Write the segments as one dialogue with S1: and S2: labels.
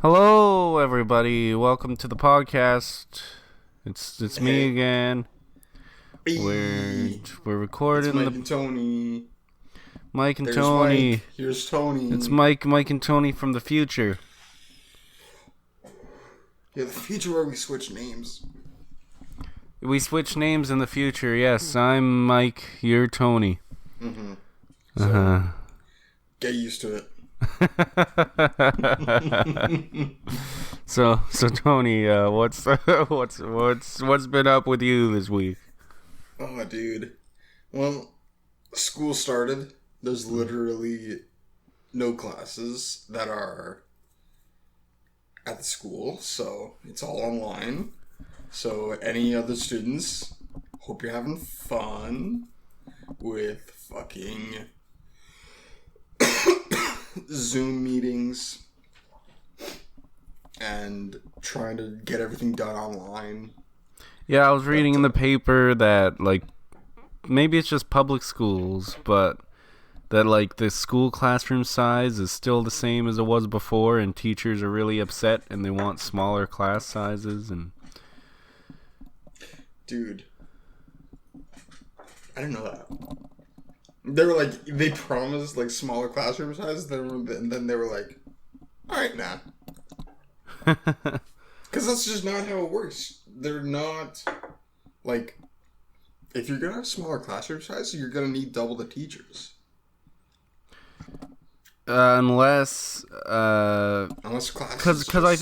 S1: Hello, everybody. Welcome to the podcast. It's me again.
S2: Hey.
S1: We're recording
S2: It's Mike and Tony.
S1: Mike and
S2: There's
S1: Tony.
S2: Mike. Here's Tony.
S1: It's Mike and Tony from the future.
S2: Yeah, the future where we switch names.
S1: We switch names in the future. Yes, I'm Mike. You're Tony.
S2: Mm-hmm.
S1: So,
S2: get used to it.
S1: so Tony, what's been up with you this week?
S2: Oh, dude. Well, school started. There's literally no classes that are at the school, so it's all online. So any other students, hope you're having fun with fucking Zoom meetings and trying to get everything done online.
S1: Yeah, I was reading in the paper that, like, maybe it's just public schools, but that, like, the school classroom size is still the same as it was before, and teachers are really upset, and they want smaller class sizes, and...
S2: Dude. I didn't know that. They were like, they promised, like, smaller classroom sizes, and then they were like, alright, nah. Because that's just not how it works. They're not, like, if you're going to have smaller classroom sizes, you're going to need double the teachers.
S1: Unless
S2: classes
S1: because I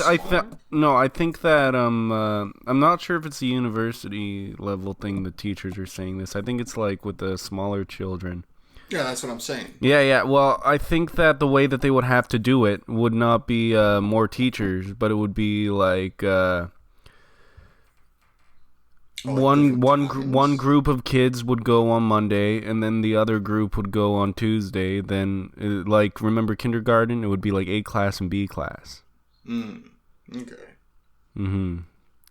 S1: think that I'm not sure if it's a university level thing the teachers are saying this. I think it's like with the smaller children.
S2: Yeah, that's what I'm saying.
S1: Yeah. Well, I think that the way that they would have to do it would not be more teachers, but it would be like one group of kids would go on Monday, and then the other group would go on Tuesday. Then, like, remember kindergarten? It would be like A class and B class.
S2: Okay.
S1: Mm-hmm.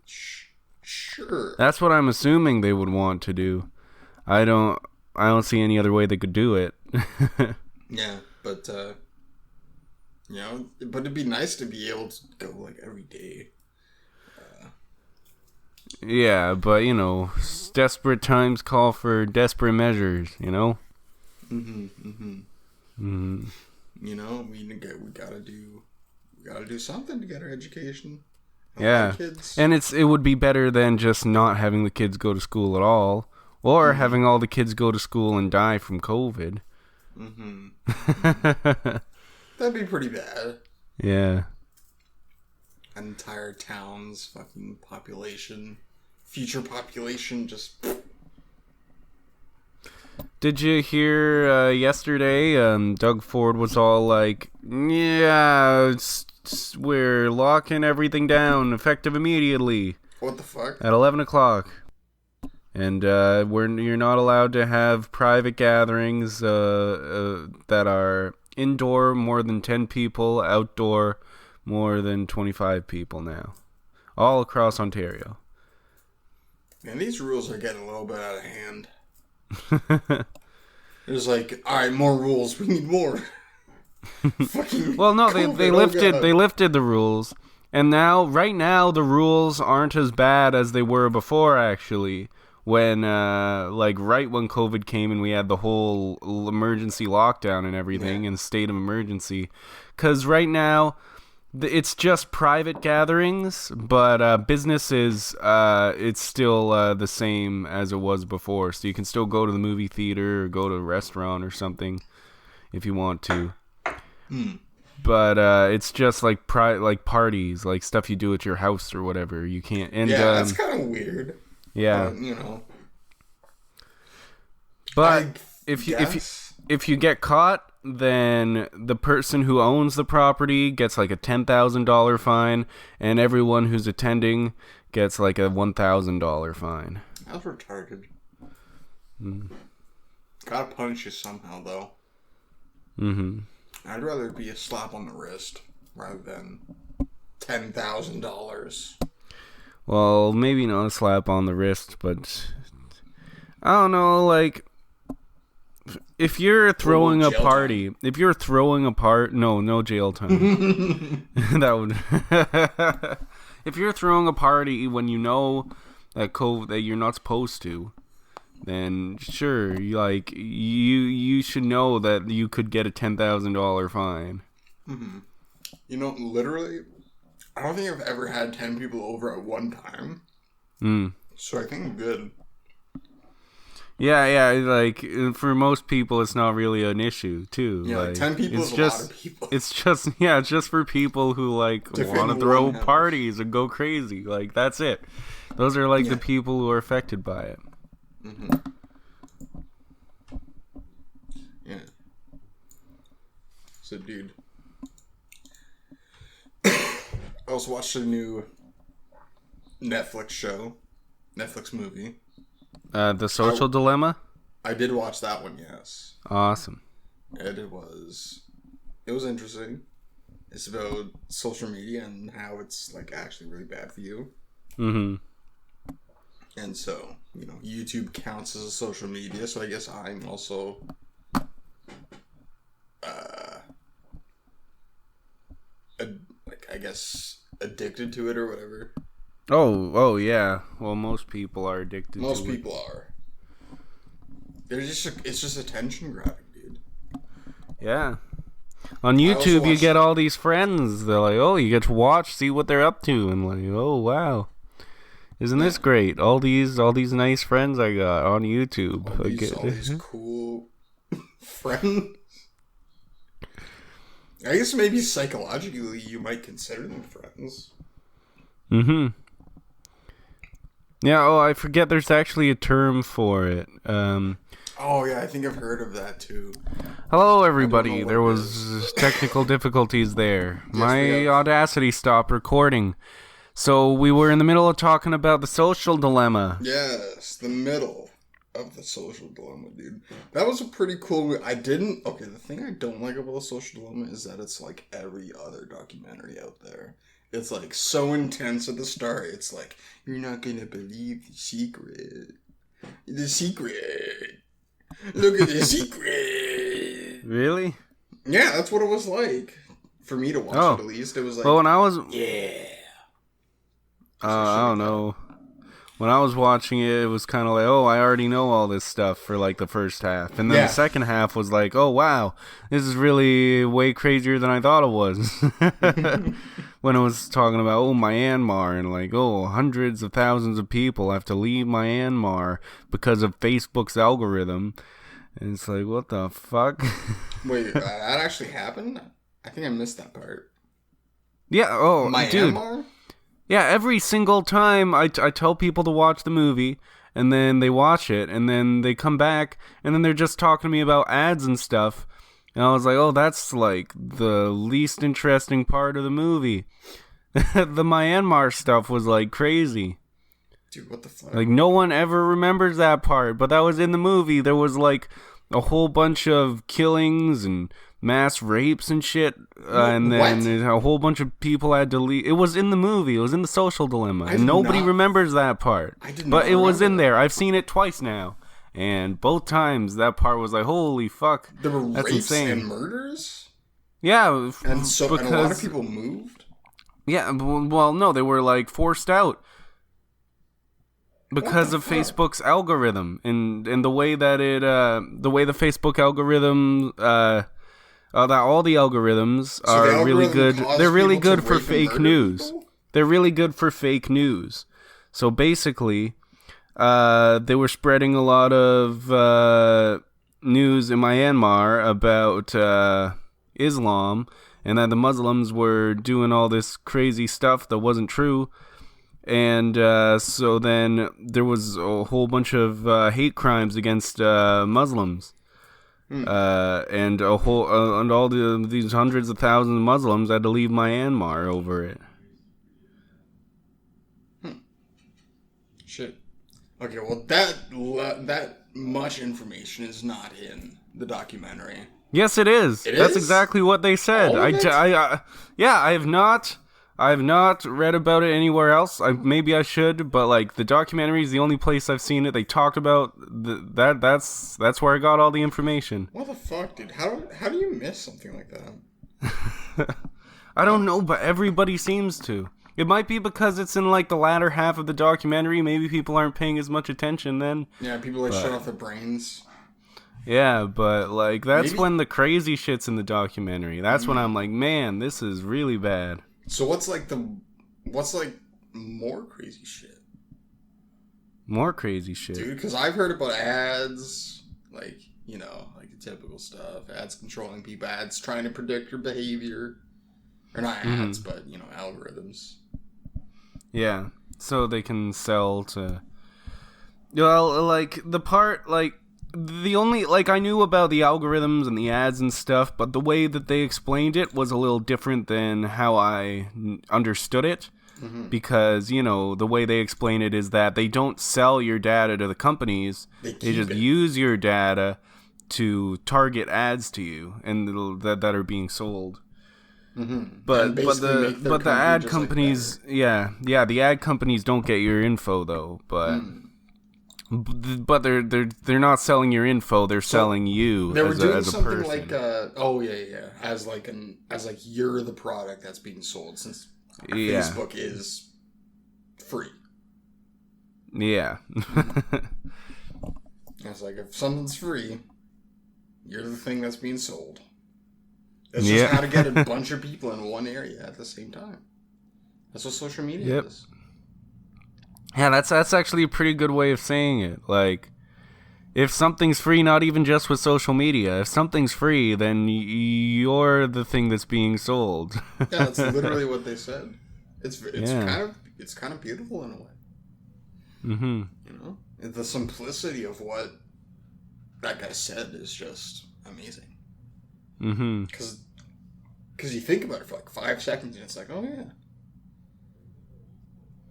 S2: Sure.
S1: That's what I'm assuming they would want to do. I don't see any other way they could do it.
S2: Yeah, but but it'd be nice to be able to go like every day.
S1: Yeah, but desperate times call for desperate measures.
S2: We gotta do something to get our education.
S1: Yeah,
S2: kids.
S1: And it would be better than just not having the kids go to school at all, or having all the kids go to school and die from COVID.
S2: That'd be pretty bad.
S1: Yeah.
S2: An entire town's fucking future population, just...
S1: Did you hear yesterday, Doug Ford was all like, yeah, we're locking everything down, effective immediately.
S2: What the fuck?
S1: At 11 o'clock. And you're not allowed to have private gatherings that are indoor, more than 10 people, outdoor, more than 25 people now. All across Ontario.
S2: Man, these rules are getting a little bit out of hand. There's like, alright, more rules. We need more.
S1: Well, no, they lifted the rules. And right now, the rules aren't as bad as they were before, actually. When, right when COVID came and we had the whole emergency lockdown and everything, and state of emergency. Because right now, it's just private gatherings, but businesses, it's still the same as it was before. So you can still go to the movie theater or go to a restaurant or something if you want to. But it's just like parties, like stuff you do at your house or whatever. You can't. And,
S2: that's kind of weird.
S1: Yeah. But if you get caught, then the person who owns the property gets like a $10,000 fine, and everyone who's attending gets like a $1,000 fine.
S2: That's retarded. Gotta punish you somehow, though. I'd rather it be a slap on the wrist rather than $10,000.
S1: Well, maybe not a slap on the wrist, but I don't know, like, if you're throwing a
S2: jail
S1: party, no jail time. That would. If you're throwing a party when you know that you're not supposed to, then sure, you should know that you could get a $10,000 fine.
S2: Mm-hmm. You know, literally, I don't think I've ever had 10 people over at one time. So I think I'm good.
S1: Yeah, like, for most people, it's not really an issue, too.
S2: Yeah, like 10 people is a lot of people.
S1: It's just for people who, like, want to throw parties and go crazy. Like, that's it. Those are, like, the people who are affected by it.
S2: Mm-hmm. Yeah. So, dude. I also watched a new Netflix movie.
S1: The Social Dilemma?
S2: I did watch that one, yes.
S1: Awesome.
S2: And it was interesting. It's about social media and how it's, like, actually really bad for you.
S1: Mm-hmm.
S2: And so, you know, YouTube counts as a social media, so I guess I'm also addicted to it or whatever.
S1: Oh yeah. Well, most people are addicted to it.
S2: Most people are. It's just attention grabbing, dude.
S1: Yeah. On YouTube, you get all these friends. They're like, oh, you get to watch, see what they're up to, and like, oh wow, isn't this great? All these nice friends I got on YouTube.
S2: All these cool friends. I guess maybe psychologically you might consider them friends.
S1: Mm-hmm. Yeah, I forget there's actually a term for it.
S2: Oh, yeah, I think I've heard of that, too.
S1: Hello, everybody. There was technical difficulties there. Yes, my Audacity stopped recording. So we were in the middle of talking about the social dilemma.
S2: Yes, the middle of the social dilemma, dude. That was a pretty cool movie. Okay, the thing I don't like about the social dilemma is that it's like every other documentary out there. It's like so intense at the start. It's like, you're not gonna believe the secret. The secret. Look at the secret.
S1: Really?
S2: Yeah, that's what it was like. For me to watch it, at least. It was like,
S1: when I was...
S2: Yeah.
S1: I don't know. When I was watching it, it was kind of like, oh, I already know all this stuff for like the first half. And then the second half was like, oh, wow, this is really way crazier than I thought it was. When it was talking about, Myanmar, and like, hundreds of thousands of people have to leave Myanmar because of Facebook's algorithm. And it's like, what the fuck?
S2: Wait, that actually happened? I think I missed that part.
S1: Yeah,
S2: Myanmar?
S1: Dude. Yeah, every single time I tell people to watch the movie, and then they watch it, and then they come back, and then they're just talking to me about ads and stuff. And I was like, oh, that's like the least interesting part of the movie. The Myanmar stuff was like crazy.
S2: Dude, what the fuck?
S1: Like, no one ever remembers that part, but that was in the movie. There was like a whole bunch of killings and mass rapes and shit, and then a whole bunch of people had to leave. It was in the movie. It was in the social dilemma, and nobody remembers that part. But it was in there. I've seen it twice now, and both times that part was like, holy fuck,
S2: there were
S1: that's
S2: rapes
S1: insane.
S2: And murders.
S1: Yeah,
S2: and a lot of people moved.
S1: Yeah, well, no, they were like forced out because of Facebook's algorithm and the way that the Facebook algorithm. That all the algorithms are really good. They're really good for fake news. They're really good for fake news. So basically, they were spreading a lot of news in Myanmar about Islam, and that the Muslims were doing all this crazy stuff that wasn't true. And so then there was a whole bunch of hate crimes against Muslims. And all these hundreds of thousands of Muslims had to leave Myanmar over it.
S2: Shit. Okay, well that much information is not in the documentary.
S1: Yes, it is. That's exactly what they said. I have not I've not read about it anywhere else. Maybe I should, but like the documentary is the only place I've seen it. They talked about that's where I got all the information.
S2: What the fuck, dude? How do you miss something like that?
S1: I don't know, but everybody seems to. It might be because it's in like the latter half of the documentary. Maybe people aren't paying as much attention then.
S2: Yeah, people like shut off their brains.
S1: Yeah, but like that's when the crazy shit's in the documentary. That's when I'm like, man, this is really bad.
S2: So what's more crazy shit?
S1: More crazy shit.
S2: Dude, because I've heard about ads, like, you know, like the typical stuff. Ads controlling people, ads trying to predict your behavior. Or not ads, but, you know, algorithms.
S1: Yeah, so they can sell to... Well, like, the part, like, the only... Like, I knew about the algorithms and the ads and stuff, but the way that they explained it was a little different than how I understood it. Mm-hmm. Because, you know, the way they explain it is that they don't sell your data to the companies. They just use your data to target ads to you and that are being sold. Mm-hmm. But the ad companies, like the ad companies don't get your info though. But they're not selling your info. They're selling you
S2: they were doing
S1: as a
S2: something
S1: person.
S2: as like you're the product that's being sold, since Facebook is free.
S1: Yeah.
S2: It's like, if something's free, you're the thing that's being sold. It's just how to get a bunch of people in one area at the same time. That's what social media is.
S1: Yeah, that's actually a pretty good way of saying it. Like, if something's free, not even just with social media, if something's free, then you're the thing that's being sold.
S2: Yeah, that's literally what they said. It's kind of beautiful in a way. Mm-hmm. You know, the simplicity of what that guy said is just amazing. Mm-hmm. Because you think about it for like 5 seconds and it's like, oh yeah,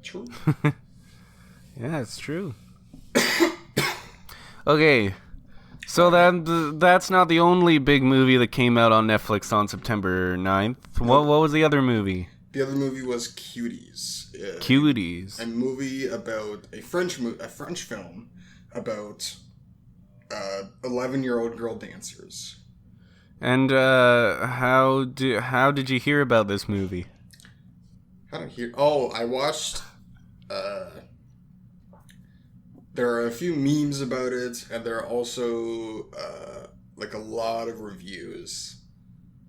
S2: true.
S1: Yeah, it's true. Okay, so that's not the only big movie that came out on Netflix on September 9th. What was the other movie?
S2: The other movie was Cuties.
S1: Cuties.
S2: A movie about a French film about 11-year-old girl dancers.
S1: And how did you hear about this movie?
S2: How did I hear? Oh, I watched. There are a few memes about it, and there are also like a lot of reviews.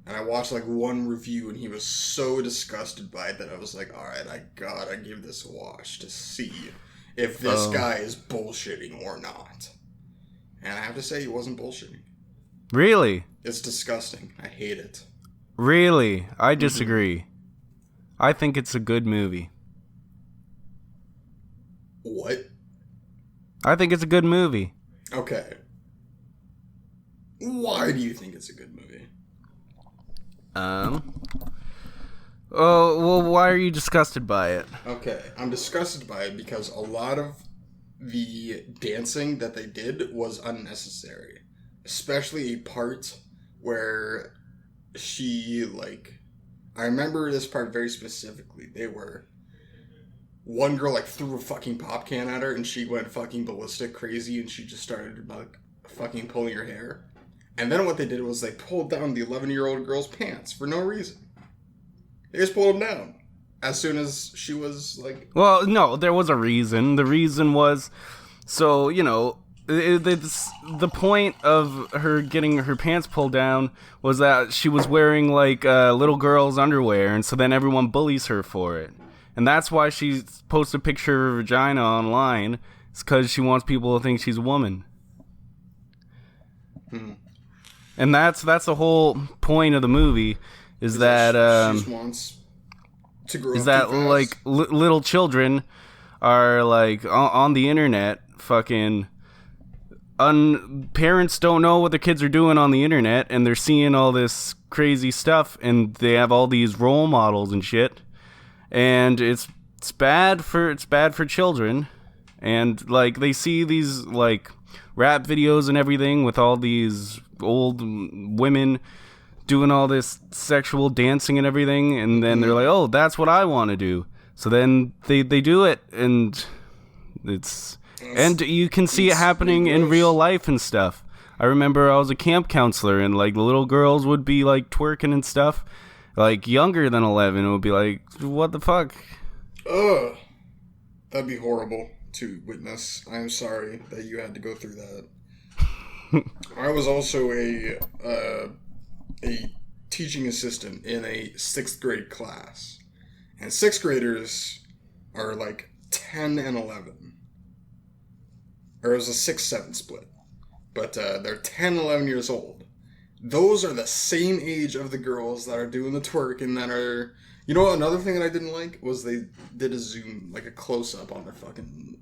S2: And I watched like one review, and he was so disgusted by it that I was like, all right, I gotta give this a watch to see if this guy is bullshitting or not. And I have to say, he wasn't bullshitting.
S1: Really?
S2: It's disgusting. I hate it.
S1: Really? I disagree. I think it's a good movie.
S2: What?
S1: I think it's a good movie.
S2: Okay. Why do you think it's a good movie?
S1: Oh, well, why are you disgusted by it?
S2: Okay, I'm disgusted by it because a lot of the dancing that they did was unnecessary. Especially a part where she, like... I remember this part very specifically. One girl, like, threw a fucking pop can at her, and she went fucking ballistic crazy, and she just started, like, fucking pulling her hair. And then what they did was they pulled down the 11-year-old girl's pants for no reason. They just pulled them down as soon as she was, like...
S1: Well, no, there was a reason. The reason was, so, you know... the point of her getting her pants pulled down was that she was wearing like little girl's underwear, and so then everyone bullies her for it, and that's why she posts a picture of her vagina online. It's because she wants people to think she's a woman. And that's the whole point of the movie is that
S2: she just wants to grow
S1: is
S2: up
S1: that like little children are like on the internet fucking. Parents don't know what their kids are doing on the internet, and they're seeing all this crazy stuff, and they have all these role models and shit, and it's bad for children, and like they see these like rap videos and everything with all these old women doing all this sexual dancing and everything, and then they're like, oh, that's what I want to do. So then they do it, and and you can see it happening in real life and stuff. I remember I was a camp counselor, and like the little girls would be like twerking and stuff, like younger than 11. It would be like, what the fuck?
S2: Ugh, that'd be horrible to witness. I'm sorry that you had to go through that. I was also a teaching assistant in a 6th grade class, and 6th graders are like 10 and 11, or it was a 6-7 split, but they're 10, 11 years old. Those are the same age of the girls that are doing the twerk, and that are, you know, another thing that I didn't like was they did a zoom, like a close-up on their fucking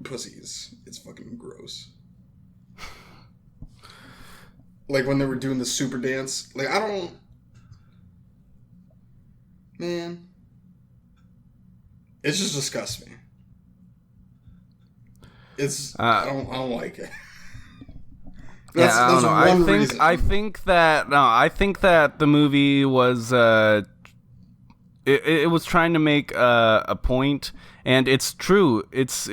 S2: pussies. It's fucking gross. Like when they were doing the super dance, like man, it just disgusts me. I don't like it.
S1: I don't know. I think that the movie was it was trying to make a point, and it's true. It's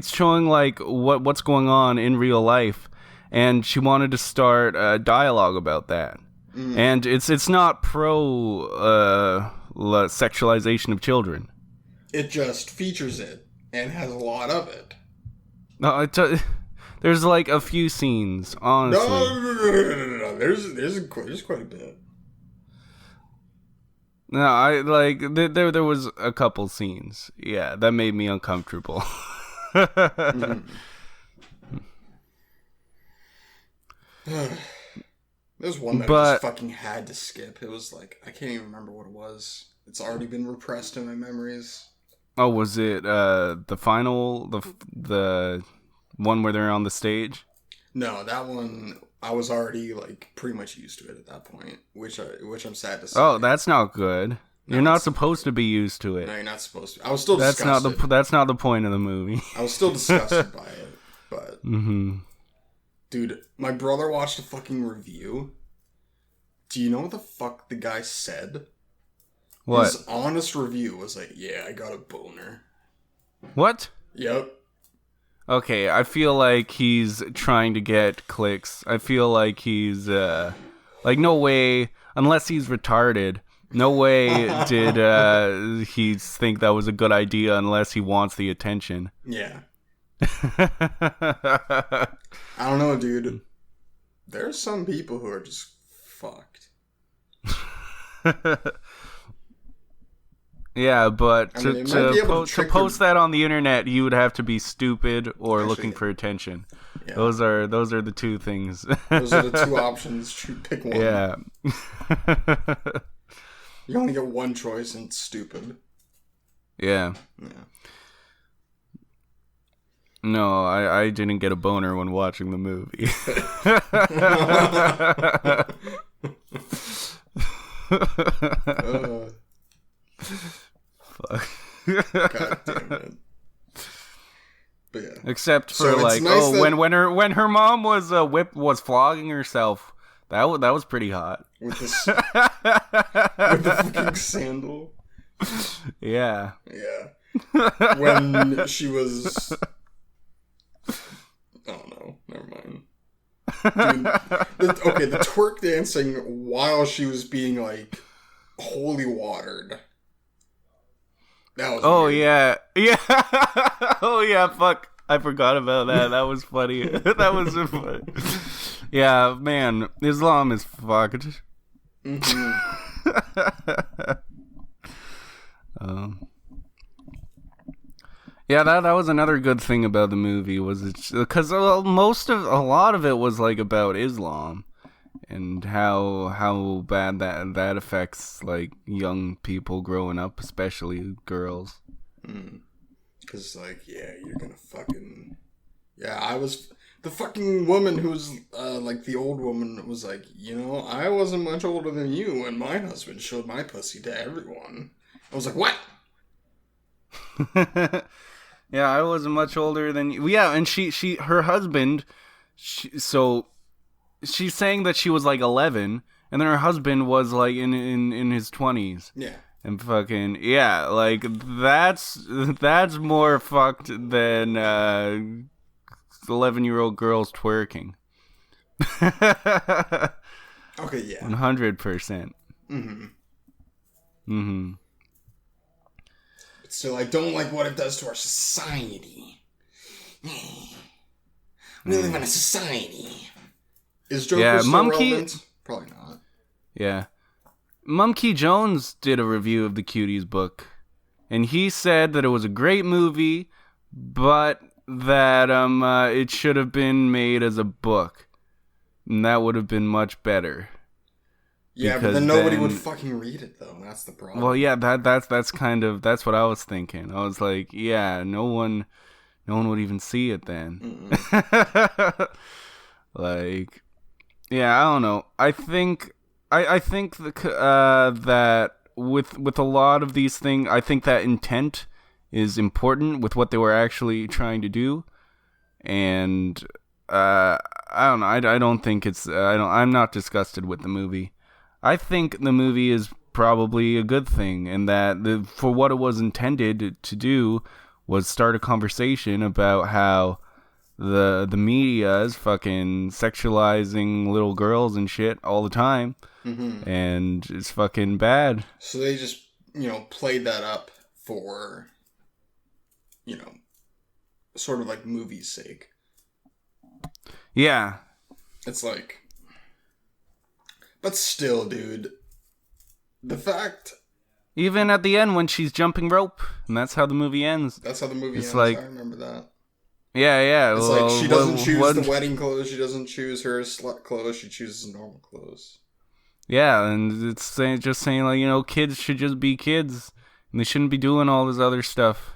S1: showing like what's going on in real life. And she wanted to start a dialogue about that. And it's not pro sexualization of children.
S2: It just features it and has a lot of it.
S1: No, there's like a few scenes, honestly.
S2: No. There's quite a bit.
S1: No, I like there was a couple scenes. Yeah, that made me uncomfortable.
S2: There's one that I just fucking had to skip. It was like, I can't even remember what it was. It's already been repressed in my memories.
S1: Oh, was it the final, the one where they're on the stage?
S2: No, that one I was already like pretty much used to it at that point, which I'm sad to say.
S1: Oh, that's not good. No, you're not supposed to be used to it.
S2: No, you're not supposed to. I was still disgusted.
S1: That's not the point of the movie.
S2: I was still disgusted by it, but dude, my brother watched a fucking review. Do you know what the fuck the guy said?
S1: What?
S2: His honest review was like, yeah, I got a boner.
S1: What?
S2: Yep.
S1: Okay, I feel like he's trying to get clicks. I feel like he's, like, no way, unless he's retarded, no way did he think that was a good idea unless he wants the attention.
S2: Yeah. I don't know, dude. There are some people who are just fucked.
S1: Yeah, but to post that on the internet, you would have to be stupid or looking for attention. Yeah. Those are the two things.
S2: Those are the two options. Pick one.
S1: Yeah.
S2: You only get one choice, and it's stupid.
S1: Yeah. No, I didn't get a boner when watching the movie. Fuck.
S2: God damn it. But yeah.
S1: Except for like, nice when her mom was flogging herself, that was pretty hot.
S2: With the fucking sandal.
S1: Yeah.
S2: Yeah. When she was, I don't know. Never mind. Dude, the twerk dancing while she was being like holy watered. That was weird.
S1: Yeah. Oh yeah, fuck. I forgot about that. That was funny. That was funny. Yeah, man, Islam is fucked. Yeah, that was another good thing about the movie, was it because a lot of it was like about Islam and how bad that affects like young people growing up, especially girls.
S2: Because like, yeah, you're gonna fucking, yeah, I was the fucking woman who's like the old woman was like, you know, I wasn't much older than you when my husband showed my pussy to everyone. I was like, what?
S1: Yeah, I wasn't much older than you. Yeah, and her husband, so she's saying that she was like 11, and then her husband was like in his 20s.
S2: Yeah.
S1: And fucking yeah, like that's more fucked than 11-year-old girls twerking.
S2: Okay, yeah.
S1: 100%.
S2: But still, I don't like what it does to our society. We live in a society. Is Joker still relevant? Probably not.
S1: Yeah. Mumkey Jones did a review of the Cuties book, and he said that it was a great movie, but that it should have been made as a book, and that would have been much better.
S2: Yeah, but then nobody would fucking read it, though. That's the problem.
S1: Well, yeah, that's what I was thinking. I was like, yeah, no one would even see it then. Like, yeah, I don't know. I think that with a lot of these things, I think that intent is important with what they were actually trying to do, and I don't know. I don't think it's. I'm not disgusted with the movie. I think the movie is probably a good thing, and that for what it was intended to do was start a conversation about how the media is fucking sexualizing little girls and shit all the time. And it's fucking bad.
S2: So they just, played that up for, sort of like movie's sake.
S1: Yeah.
S2: It's like, but still, dude, the fact...
S1: Even at the end when she's jumping rope, and that's how the movie ends.
S2: That's how the movie ends,
S1: like,
S2: I remember that.
S1: Yeah.
S2: It's like she doesn't choose the wedding clothes, she doesn't choose her slut clothes, she chooses normal clothes.
S1: Yeah, and it's just saying, like, kids should just be kids, and they shouldn't be doing all this other stuff.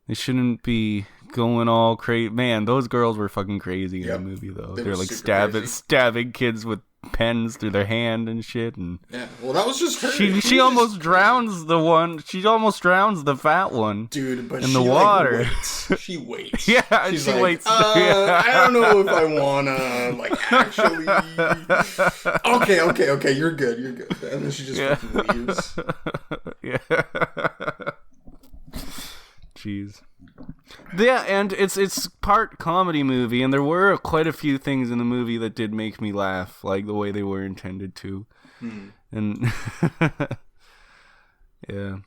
S1: They shouldn't be going all crazy. Man, those girls were fucking crazy in the movie, though. They're like stabbing kids with pens through their hand and shit. And
S2: yeah, well, that was just her.
S1: She almost drowns the one. She almost drowns the fat one,
S2: dude. But
S1: in the water.
S2: Waits. She waits.
S1: Yeah,
S2: she's
S1: she
S2: like,
S1: waits.
S2: I don't know if I wanna actually. Okay. You're good. And then she just fucking leaves.
S1: Yeah. Jeez. Yeah, and it's part comedy movie, and there were quite a few things in the movie that did make me laugh, like the way they were intended to. And yeah,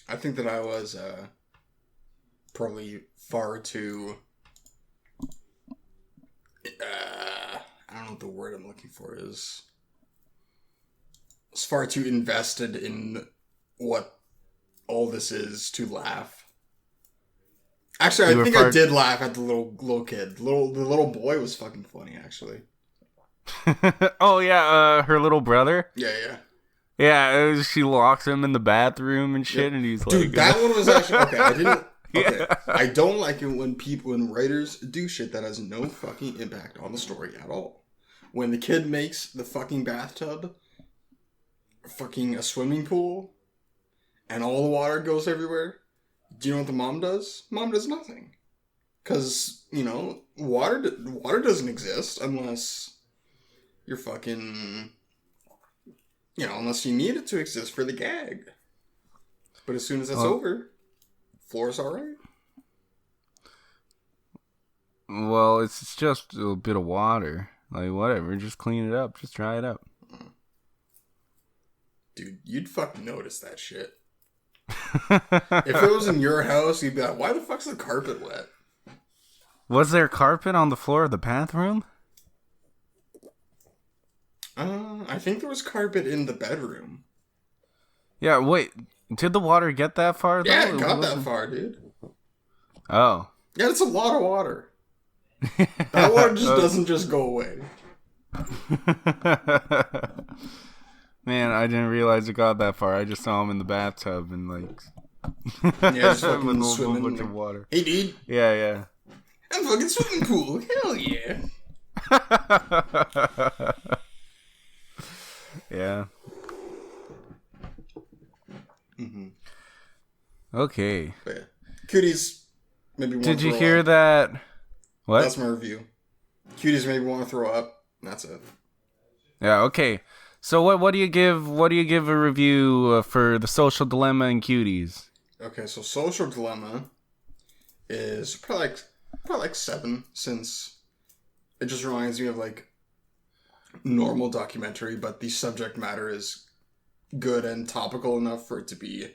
S2: I think that I was probably far too. I don't know what the word I'm looking for is. I was far too invested in what all this is to laugh. Actually, I think I did laugh at the little kid. The little boy was fucking funny, actually.
S1: Oh yeah, her little brother.
S2: Yeah.
S1: She locks him in the bathroom and shit, and he's like,
S2: dude, that one was actually okay. I didn't. Okay, yeah. I don't like it when writers do shit that has no fucking impact on the story at all. When the kid makes the fucking bathtub, fucking a swimming pool, and all the water goes everywhere. Do you know what the mom does? Mom does nothing. Because, water doesn't exist unless you're fucking... unless you need it to exist for the gag. But as soon as that's over, floor's alright.
S1: Well, it's just a bit of water. Like, whatever, just clean it up. Just dry it up.
S2: Dude, you'd fucking notice that shit. If it was in your house, you'd be like, why the fuck's the carpet wet?
S1: Was there carpet on the floor of the bathroom?
S2: I think there was carpet in the bedroom.
S1: Yeah, wait. Did the water get that far, though?
S2: Yeah, it got that far, dude.
S1: Oh.
S2: Yeah, it's a lot of water. That water just doesn't just go away.
S1: Man, I didn't realize it got that far. I just saw him in the bathtub and
S2: just fucking swimming with of
S1: water.
S2: Hey, dude.
S1: Yeah.
S2: I'm fucking swimming pool. Hell yeah.
S1: Yeah. Okay.
S2: But yeah. Cuties, maybe.
S1: Did you hear that? What?
S2: That's my review. Cuties maybe want to throw up. That's it.
S1: Yeah. Okay. So what do you give a review for The Social Dilemma and Cuties?
S2: Okay, so Social Dilemma is probably like 7, since it just reminds me of like normal documentary, but the subject matter is good and topical enough for it to be,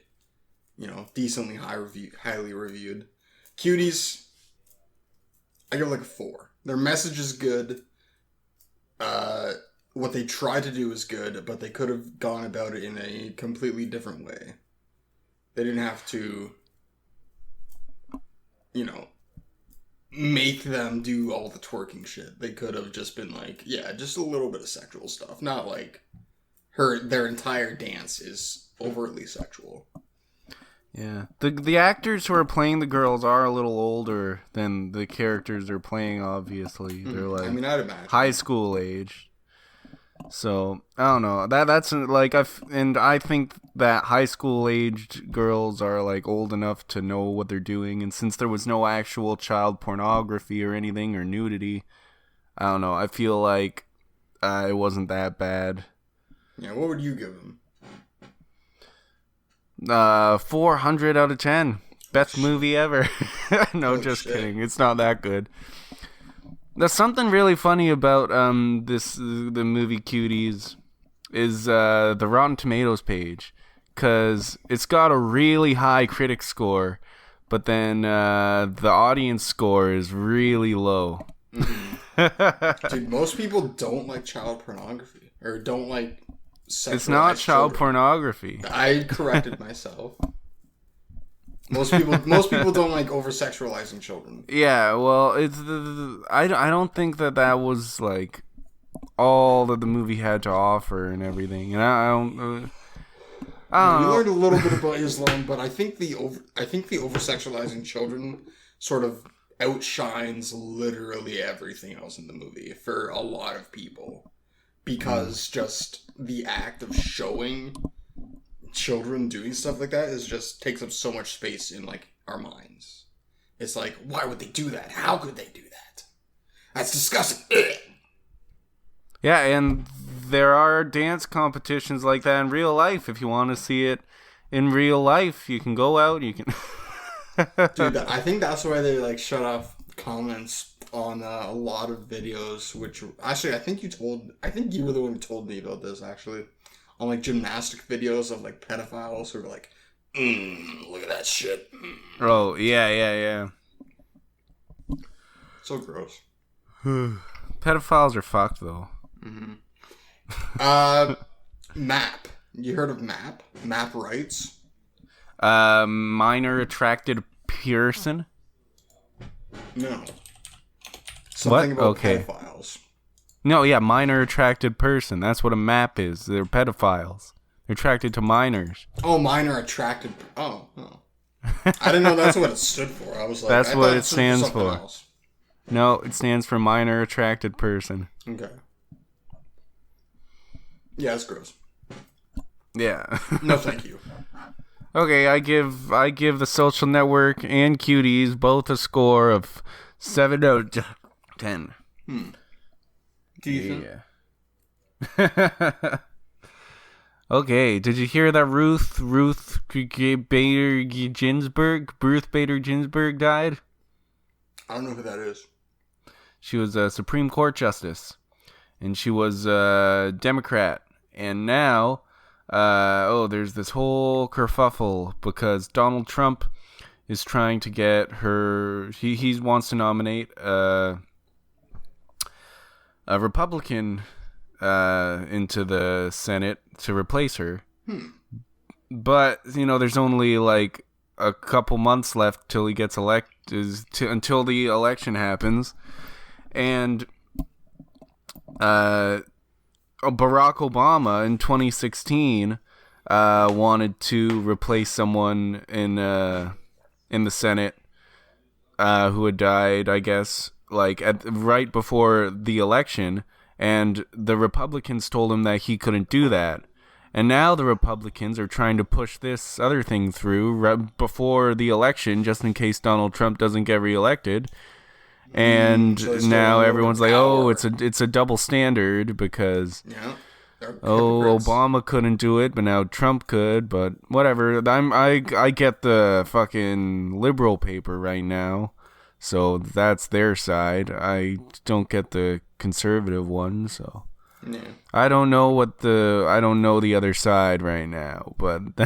S2: decently highly reviewed. Cuties, I give like a 4. Their message is good. What they try to do is good, but they could have gone about it in a completely different way. They didn't have to, make them do all the twerking shit. They could have just been like, yeah, just a little bit of sexual stuff. Not like their entire dance is overtly sexual.
S1: Yeah. The actors who are playing the girls are a little older than the characters they're playing, obviously. They're like
S2: I'd imagine
S1: high school age. So, I don't know. That's like I think that high school aged girls are like old enough to know what they're doing, and since there was no actual child pornography or anything or nudity, I don't know. I feel like it wasn't that bad.
S2: Yeah, what would you give them?
S1: 400 out of 10. Best movie ever. No, just
S2: shit.
S1: kidding. It's not that good. There's something really funny about the movie Cuties is the Rotten Tomatoes page, because it's got a really high critic score, but then the audience score is really low.
S2: Mm-hmm. Dude, most people don't like child pornography or don't like sexualized
S1: It's not child
S2: children.
S1: Pornography.
S2: I corrected myself. Most people don't like over-sexualizing children.
S1: Yeah, well, it's I don't think that was like all that the movie had to offer and everything. And I don't know.
S2: We learned a little bit about Islam, but I think the over-sexualizing children sort of outshines literally everything else in the movie for a lot of people, because just the act of showing children doing stuff like that takes up so much space in like our minds. It's like, why would they do that? How could they do that? That's disgusting. Ugh.
S1: Yeah, and there are dance competitions like that in real life. If you want to see it in real life, you can go out. You can.
S2: Dude, I think that's why they like shut off comments on a lot of videos. Which actually, I think you were the one who told me about this actually. On like gymnastic videos of like pedophiles who are like, look at that shit.
S1: Oh, yeah.
S2: So gross.
S1: Pedophiles are fucked though.
S2: Mm-hmm. MAP. You heard of MAP? MAP rights?
S1: Minor attracted person?
S2: No. Something
S1: what?
S2: about
S1: Okay.
S2: pedophiles.
S1: No, yeah, minor attracted person. That's what a MAP is. They're pedophiles. They're attracted to minors.
S2: Oh, minor attracted. Oh. I didn't know that's what it stood for. I was like,
S1: that's what it
S2: stood
S1: stands
S2: something
S1: for.
S2: Else.
S1: No, it stands for minor attracted person.
S2: Okay. Yeah, it's gross.
S1: Yeah.
S2: No, thank you.
S1: Okay, I give The Social Network and Cuties both a score of 7 out of 10.
S2: Decent.
S1: Yeah. Okay, did you hear that Ruth Bader Ginsburg died?
S2: I don't know who that is.
S1: She was a Supreme Court justice, and she was a Democrat. And now, there's this whole kerfuffle because Donald Trump is trying to get her. He wants to nominate a Republican into the Senate to replace her. But there's only like a couple months left till he gets until the election happens, and Barack Obama in 2016 wanted to replace someone in the Senate who had died, I guess, like right before the election, and the Republicans told him that he couldn't do that. And now the Republicans are trying to push this other thing through right before the election, just in case Donald Trump doesn't get reelected. And
S2: So they still
S1: now
S2: have
S1: everyone's like,
S2: power.
S1: oh, it's a double standard because
S2: Yeah. They're
S1: oh,
S2: hypocrites.
S1: Obama couldn't do it, but now Trump could. But whatever. I get the fucking liberal paper right now, so that's their side. I don't get the conservative one, so
S2: Yeah.
S1: I don't know the other side right now, but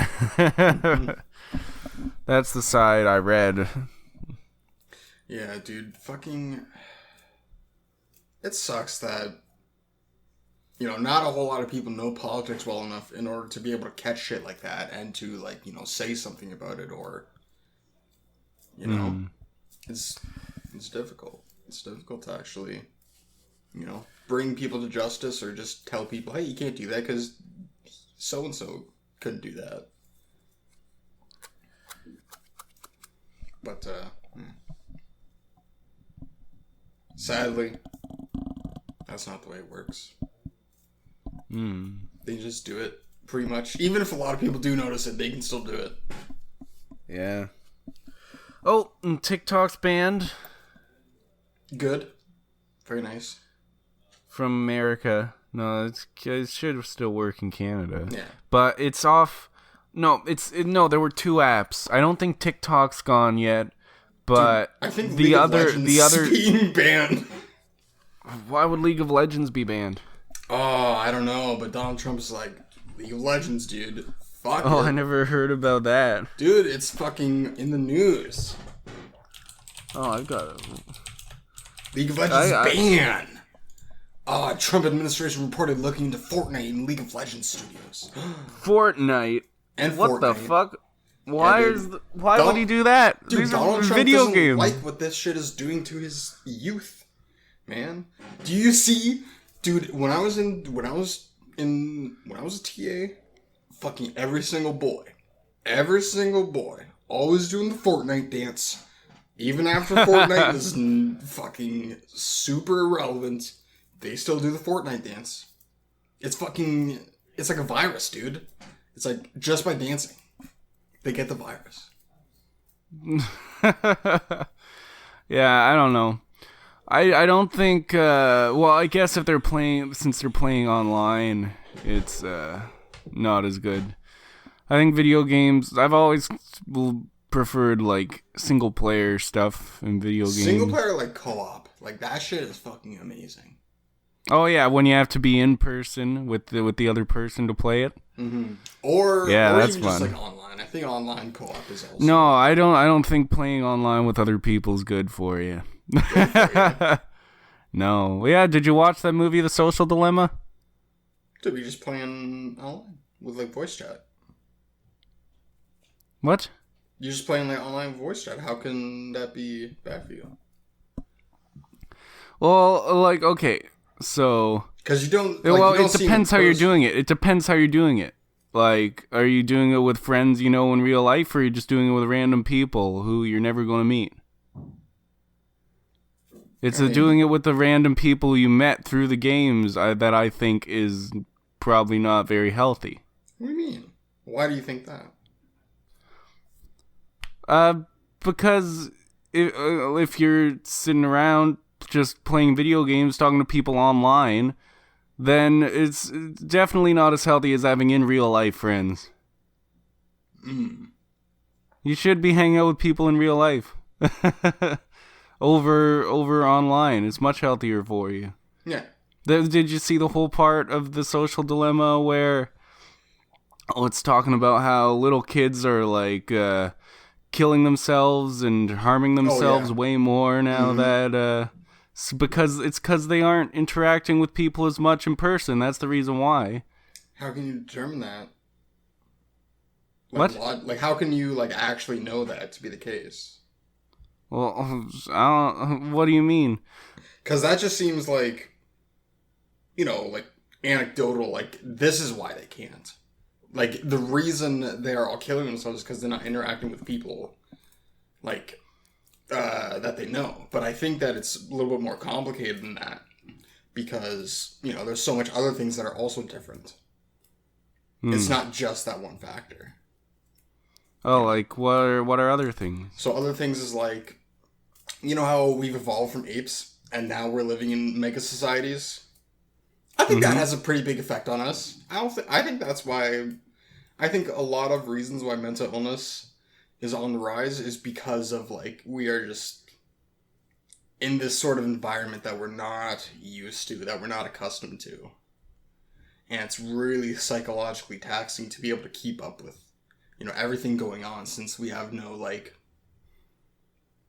S1: that's the side I read.
S2: Yeah, dude, fucking... It sucks that, not a whole lot of people know politics well enough in order to be able to catch shit like that and to, like, say something about it or, it's difficult. It's difficult to actually, bring people to justice or just tell people, hey, you can't do that because so-and-so couldn't do that. But, sadly, that's not the way it works. They just do it, pretty much. Even if a lot of people do notice it, they can still do it.
S1: Yeah. Oh, and TikTok's banned.
S2: Good. Very nice.
S1: From America. No, it should still work in Canada.
S2: Yeah.
S1: But it's off. No, there were two apps. I don't think TikTok's gone yet. But
S2: I think
S1: the
S2: League of
S1: other
S2: Legends being banned.
S1: Why would League of Legends be banned?
S2: Oh, I don't know, but Donald Trump's like, League of Legends, dude. Fuck
S1: Oh,
S2: it.
S1: I never heard about that.
S2: Dude, it's fucking in the news.
S1: Oh, I've got it.
S2: League of Legends ban. Trump administration reported looking into Fortnite and League of Legends studios.
S1: Fortnite.
S2: And
S1: what
S2: Fortnite.
S1: The fuck? Why
S2: dude.
S1: would he do that?
S2: Dude,
S1: These
S2: Donald
S1: are
S2: Trump
S1: video
S2: doesn't
S1: games.
S2: like what this shit is doing to his youth, man. Do you see, dude? When I was a TA, fucking every single boy, always doing the Fortnite dance. Even after Fortnite was fucking super irrelevant, they still do the Fortnite dance. It's like a virus, dude. It's like just by dancing, they get the virus.
S1: Yeah, I don't know. I don't think. Well, I guess if since they're playing online, it's not as good. I think video games. I've always preferred like single player stuff in video games.
S2: Single player like co-op, like that shit is fucking amazing.
S1: Oh yeah, when you have to be in person with the other person to play it.
S2: Mm-hmm. Or
S1: that's
S2: even just
S1: fun.
S2: like online. I think online co-op is also.
S1: No, I don't think playing online with other people is good for you. No. Yeah, did you watch that movie, The Social Dilemma?
S2: Dude, we just playing online with like voice chat.
S1: What?
S2: You're just playing like online voice chat. How can that be bad for you?
S1: Well, like, okay, so...
S2: Because you don't...
S1: well,
S2: you don't
S1: it depends how you're doing it. It depends how you're doing it. Like, are you doing it with friends you know in real life, or are you just doing it with random people who you're never going to meet? It's doing it with the random people you met through the games that I think is probably not very healthy.
S2: What do you mean? Why do you think that?
S1: Because if you're sitting around just playing video games, talking to people online, then it's definitely not as healthy as having in real life friends. You should be hanging out with people in real life. over online. It's much healthier for you.
S2: Yeah.
S1: Did you see the whole part of The Social Dilemma where it's talking about how little kids are like killing themselves and harming themselves way more now that because they aren't interacting with people as much in person. That's the reason why.
S2: How can you determine that?
S1: What?
S2: Like, how can you like actually know that to be the case?
S1: Well, what do you mean?
S2: Because that just seems like, like anecdotal. Like, this is why they can't. Like, the reason they're all killing themselves is because they're not interacting with people, like, that they know. But I think that it's a little bit more complicated than that. Because, there's so much other things that are also different. It's not just that one factor.
S1: Oh, like, what are other things?
S2: So other things is like, you know how we've evolved from apes and now we're living in mega societies? I think that has a pretty big effect on us. I think that's why. I think a lot of reasons why mental illness is on the rise is because of, like, we are just in this sort of environment that we're not used to, that we're not accustomed to. And it's really psychologically taxing to be able to keep up with, you know, everything going on, since we have no, like,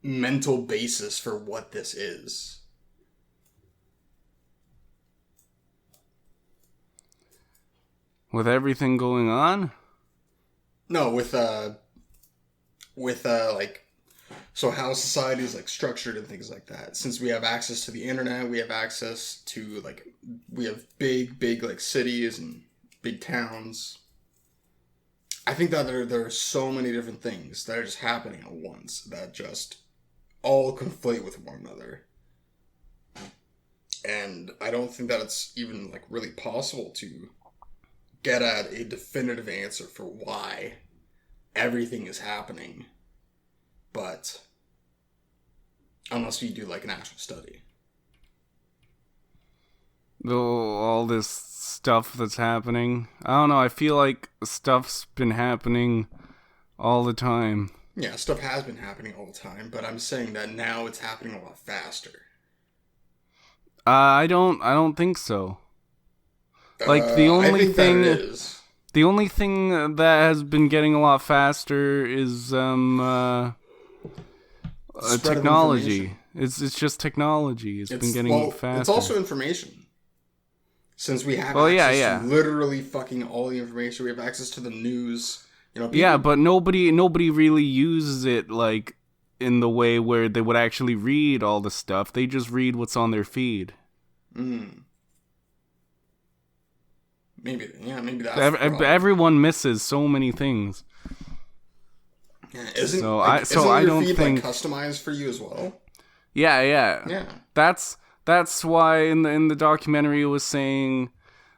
S2: mental basis for what this is.
S1: With everything going on?
S2: No, with like, so how society is, like, structured and things like that. Since we have access to the internet, we have access to, like, we have big, like, cities and big towns. I think that there are so many different things that are just happening at once that just all conflate with one another. And I don't think that it's even, like, really possible to get at a definitive answer for why everything is happening, but unless you do, like, an actual study.
S1: All this stuff that's happening, I don't know, I feel like stuff's been happening all the time.
S2: Yeah, stuff has been happening all the time, but I'm saying that now it's happening a lot faster.
S1: I don't think so. Like, the only thing that has been getting a lot faster is technology. It's just technology. It's been getting faster.
S2: It's also information. Since we have access to literally fucking all the information, we have access to the news. You know,
S1: yeah, but nobody really uses it, like, in the way where they would actually read all the stuff. They just read what's on their feed.
S2: Maybe that's
S1: everyone misses so many things.
S2: Yeah, isn't your feed like customized for you as well?
S1: Yeah. That's why in the documentary it was saying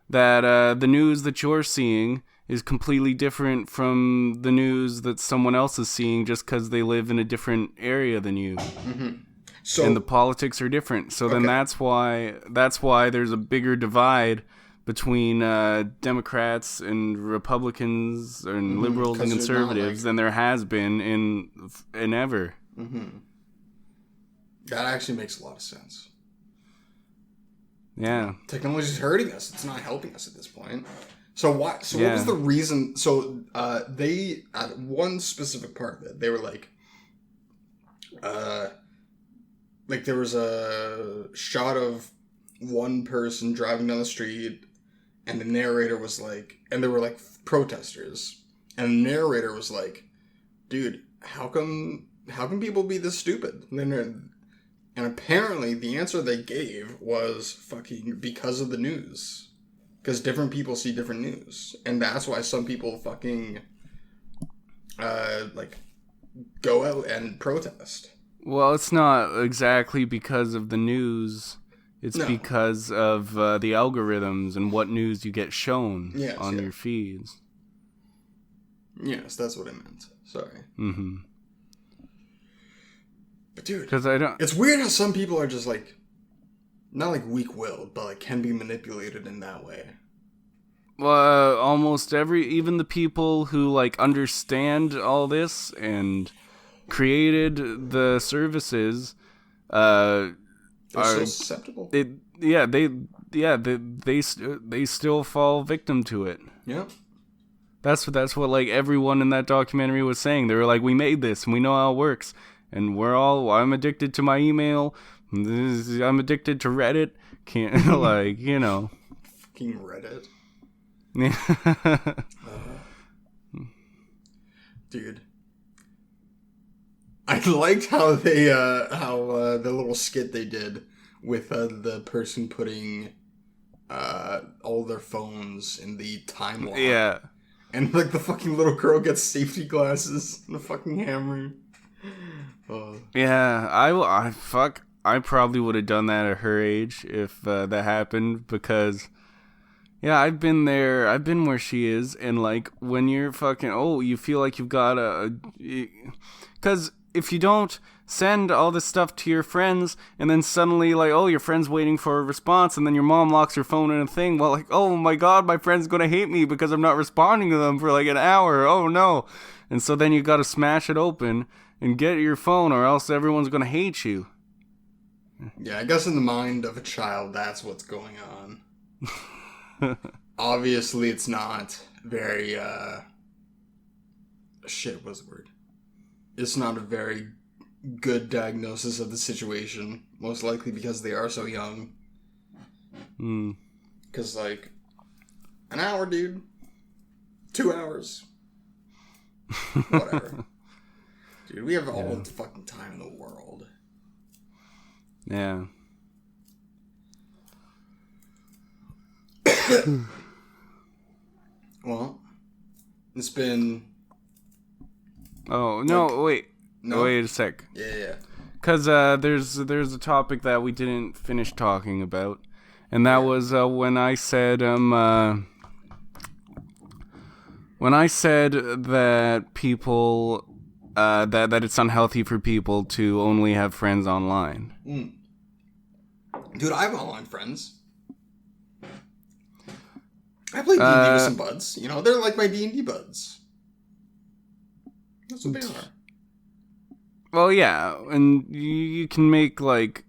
S1: that the news that you're seeing is completely different from the news that someone else is seeing just because they live in a different area than you. So, and the politics are different. So then that's why there's a bigger divide between Democrats and Republicans and liberals and conservatives than there has been in ever.
S2: That actually makes a lot of sense.
S1: Yeah.
S2: Technology's hurting us. It's not helping us at this point. So what was the reason? So they, at one specific part of it, they were like there was a shot of one person driving down the street, and the narrator was like, and there were like protesters, and the narrator was like, dude, how come people be this stupid? And apparently the answer they gave was fucking because of the news. Because different people see different news. And that's why some people fucking go out and protest.
S1: Well, it's not exactly because of the news. It's because of the algorithms and what news you get shown on your feeds.
S2: Yes, that's what I meant. Sorry. But dude, it's weird how some people are just like, not like weak-willed, but like can be manipulated in that way.
S1: Well, almost even the people who like understand all this and created the services,
S2: they're so susceptible.
S1: They still fall victim to it.
S2: Yeah.
S1: That's what like everyone in that documentary was saying. They were like, we made this and we know how it works. And I'm addicted to my email. I'm addicted to Reddit. Can't, like, you know.
S2: Fucking Reddit. Dude. I liked how they, the little skit they did with the person putting all their phones in the time lock.
S1: Yeah.
S2: And, like, the fucking little girl gets safety glasses and a fucking hammer.
S1: Yeah, I probably would have done that at her age if that happened, because I've been where she is, and like when you're fucking you feel like you've got because if you don't send all this stuff to your friends, and then suddenly, like, oh, your friend's waiting for a response, and then your mom locks your phone in a thing, well, like, oh my god, my friend's gonna hate me because I'm not responding to them for like an hour, oh no. And so then you gotta smash it open and get your phone, or else everyone's gonna hate you.
S2: Yeah, I guess in the mind of a child, that's what's going on. Obviously, it's not very, what's the word? It's not a very good diagnosis of the situation, most likely because they are so young. Because, like, an hour, dude. 2 hours. Whatever. Dude, we have all the fucking time in the world.
S1: Yeah.
S2: Well, it's been...
S1: Oh, no, like, wait. No? Wait a sec.
S2: Yeah.
S1: Because there's a topic that we didn't finish talking about. And that was when I said that people... that it's unhealthy for people to only have friends online.
S2: Dude, I have online friends. I play D&D with some buds. You know, they're like my D&D buds. That's what they are.
S1: Well, yeah, and you can make, like,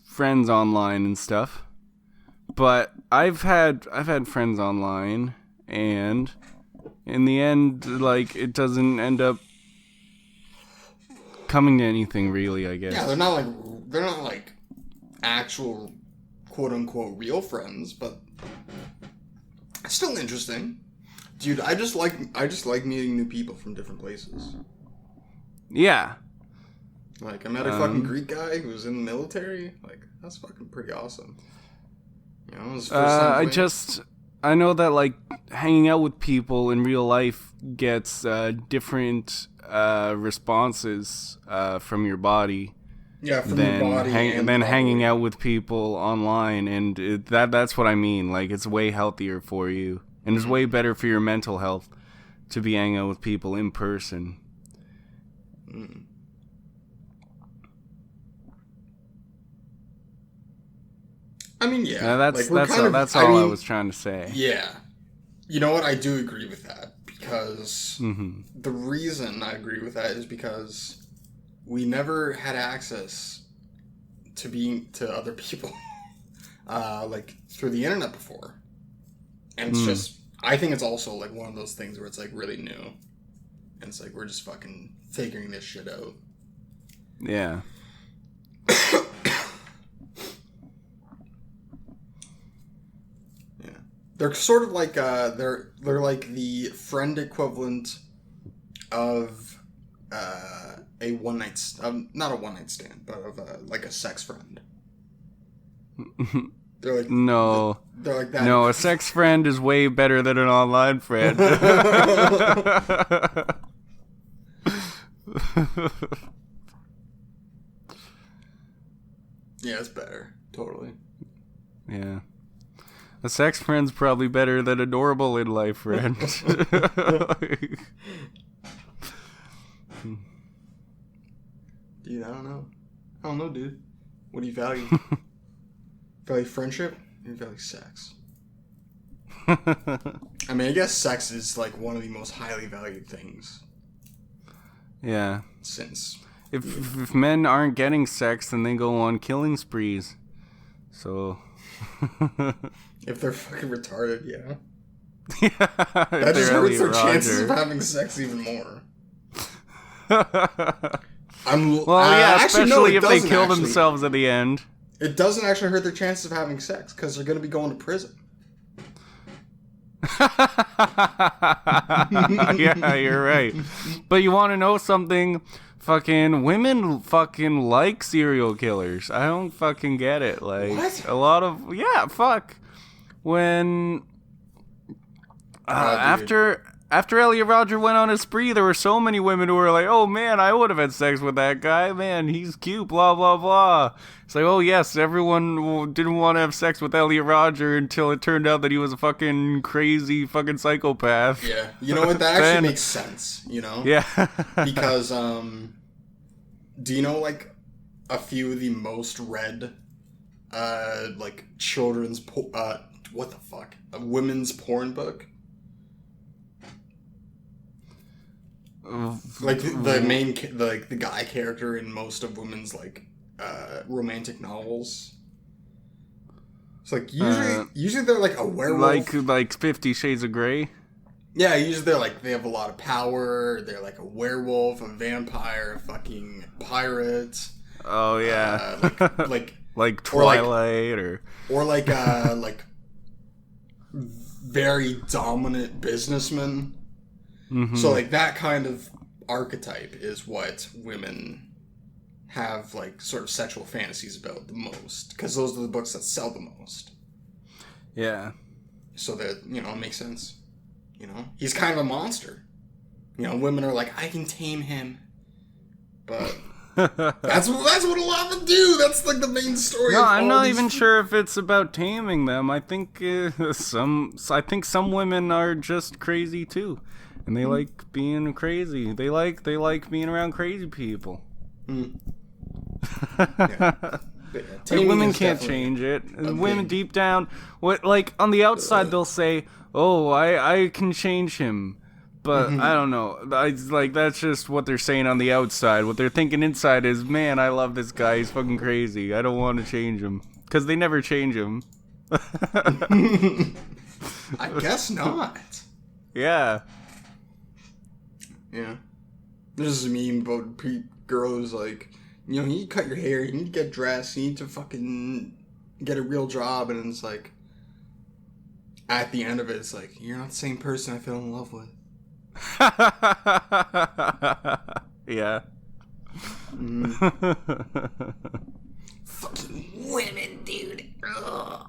S1: friends online and stuff. But I've had friends online, and in the end, like, it doesn't end up coming to anything, really, I guess.
S2: Yeah, they're not like actual quote unquote real friends, but it's still interesting. Dude, I just like meeting new people from different places.
S1: Yeah.
S2: Like, I met a fucking Greek guy who was in the military. Like, that's fucking pretty awesome. You know, it was the first time
S1: I know that, like, hanging out with people in real life gets different responses from your body.
S2: Yeah, from your body.
S1: Than hanging out with people online, and that's what I mean. Like, it's way healthier for you, and it's way better for your mental health to be hanging out with people in person.
S2: I mean, yeah.
S1: No, that's all I was trying to say.
S2: Yeah. You know what? I do agree with that, because the reason I agree with that is because we never had access to other people, like, through the internet before. And it's just, I think it's also, like, one of those things where it's, like, really new. And it's like, we're just fucking figuring this shit out.
S1: Yeah.
S2: They're sort of like they're like the friend equivalent of a one night not a one night stand, but of like a sex friend. They're like they're like that.
S1: No, a sex friend is way better than an online friend.
S2: Yeah, it's better. Totally.
S1: Yeah. A sex friend's probably better than a normal in life friend.
S2: Dude, I don't know, dude. What do you value? Value friendship? Or you value sex? I mean, I guess sex is like one of the most highly valued things.
S1: Yeah.
S2: Since
S1: if men aren't getting sex, then they go on killing sprees. So.
S2: If they're fucking retarded, yeah.
S1: Yeah.
S2: That just hurts their chances of having sex even more.
S1: Especially if they kill themselves at the end.
S2: It doesn't actually hurt their chances of having sex, because they're going to be going to prison.
S1: Yeah, you're right. But you want to know something? Fucking women fucking like serial killers. I don't fucking get it. Like,
S2: what?
S1: A lot of... Yeah, fuck. When... after Elliot Rodger went on a spree, there were so many women who were like, oh man, I would have had sex with that guy. Man, he's cute, blah, blah, blah. It's like, oh yes, everyone didn't want to have sex with Elliot Rodger until it turned out that he was a fucking crazy fucking psychopath.
S2: Yeah. You know what? That actually makes sense, you know?
S1: Yeah.
S2: Because, do you know, like, a few of the most read, like, children's, what the fuck? A women's porn book? Like, the main, the guy character in most of women's, like, romantic novels. It's like, usually they're, like, a werewolf.
S1: Like 50 Shades of Grey?
S2: Yeah, usually they're, like, they have a lot of power. They're, like, a werewolf, a vampire, a fucking pirate.
S1: Oh, yeah.
S2: Like
S1: Twilight,
S2: or like very dominant businessman. Mm-hmm. So, like, that kind of archetype is what women have, like, sort of sexual fantasies about the most. Because those are the books that sell the most.
S1: Yeah. So
S2: that, you know, it makes sense. You know? He's kind of a monster. You know, women are like, I can tame him. But that's what a lot of them do. That's, like, the main story.
S1: No, I'm not even sure if it's about taming them. I think some women are just crazy too. And they like being crazy. They like being around crazy people. Mm. Yeah. Women can't change it. Women deep down, like on the outside, they'll say, "Oh, I can change him," but I don't know. That's just what they're saying on the outside. What they're thinking inside is, "Man, I love this guy. He's fucking crazy. I don't want to change him," because they never change him.
S2: I guess not.
S1: Yeah.
S2: Yeah. There's a meme about girls like, you know, you need to cut your hair, you need to get dressed, you need to fucking get a real job, and it's like, at the end of it, it's like, you're not the same person I fell in love with.
S1: Yeah.
S2: Fucking women, dude. I'm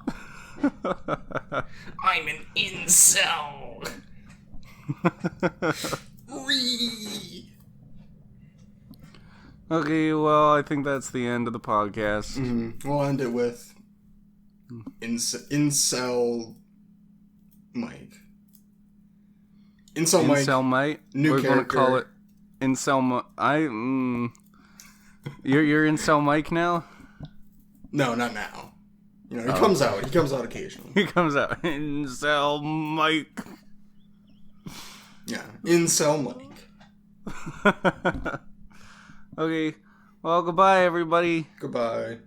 S2: an incel.
S1: Okay, well, I think that's the end of the podcast.
S2: Mm-hmm. We'll end it with Incel Mike.
S1: Incel Mike?
S2: New
S1: We're
S2: character.
S1: going to call it Incel Mike. You're Incel Mike now?
S2: No, not now. You know, he comes out. He comes out occasionally.
S1: He comes out. Incel Mike.
S2: Yeah, Incel Mike.
S1: Okay, well, goodbye, everybody.
S2: Goodbye.